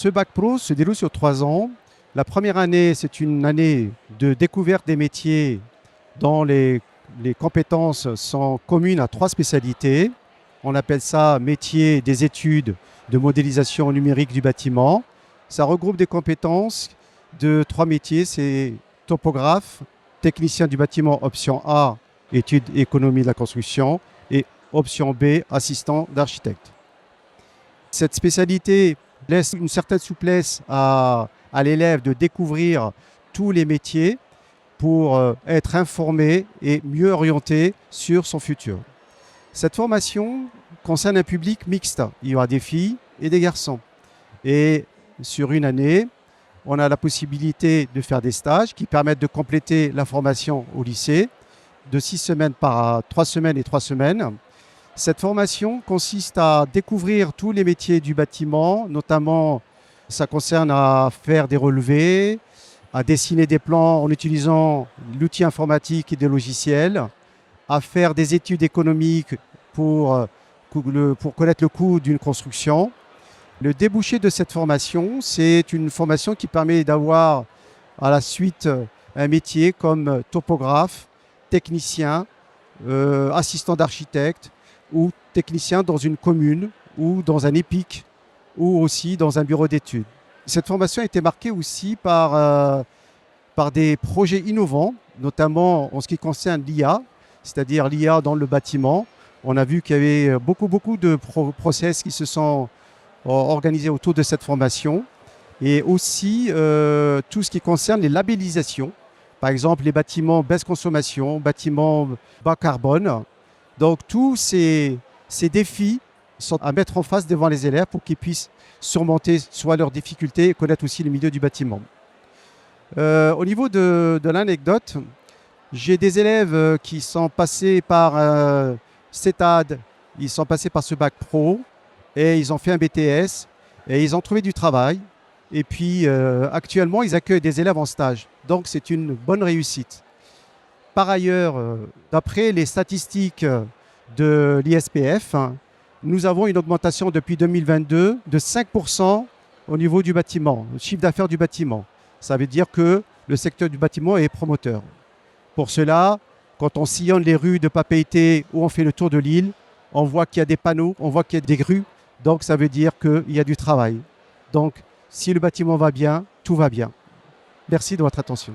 Ce bac pro se déroule sur 3 ans. La première année, c'est une année de découverte des métiers dont les compétences sont communes à 3 spécialités. On appelle ça métier des études de modélisation numérique du bâtiment. Ça regroupe des compétences de 3 métiers, c'est topographe, technicien du bâtiment option A, études et économie de la construction, et option B, assistant d'architecte. Cette spécialité laisse une certaine souplesse à l'élève de découvrir tous les métiers pour être informé et mieux orienté sur son futur. Cette formation concerne un public mixte. Il y aura des filles et des garçons. Et sur une année, on a la possibilité de faire des stages qui permettent de compléter la formation au lycée de 6 semaines par 3 semaines et 3 semaines. Cette formation consiste à découvrir tous les métiers du bâtiment, notamment ça concerne à faire des relevés, à dessiner des plans en utilisant l'outil informatique et des logiciels, à faire des études économiques pour connaître le coût d'une construction. Le débouché de cette formation, c'est une formation qui permet d'avoir à la suite un métier comme topographe, technicien, assistant d'architecte ou technicien dans une commune ou dans un EPIC ou aussi dans un bureau d'études. Cette formation a été marquée aussi par des projets innovants, notamment en ce qui concerne l'IA, c'est-à-dire l'IA dans le bâtiment. On a vu qu'il y avait beaucoup de process qui se sont organisés autour de cette formation et aussi tout ce qui concerne les labellisations. Par exemple, les bâtiments baisse consommation, bâtiments bas carbone. Donc tous ces défis sont à mettre en face devant les élèves pour qu'ils puissent surmonter soit leurs difficultés et connaître aussi le milieu du bâtiment. Au niveau de l'anecdote, j'ai des élèves qui sont passés par CETAD, ils sont passés par ce bac pro et ils ont fait un BTS et ils ont trouvé du travail. Et puis actuellement, ils accueillent des élèves en stage. Donc c'est une bonne réussite. Par ailleurs, d'après les statistiques de l'ISPF, nous avons une augmentation depuis 2022 de 5% au niveau du bâtiment, le chiffre d'affaires du bâtiment. Ça veut dire que le secteur du bâtiment est promoteur. Pour cela, quand on sillonne les rues de Papeete ou on fait le tour de l'île, on voit qu'il y a des panneaux, on voit qu'il y a des grues. Donc ça veut dire qu'il y a du travail. Donc si le bâtiment va bien, tout va bien. Merci de votre attention.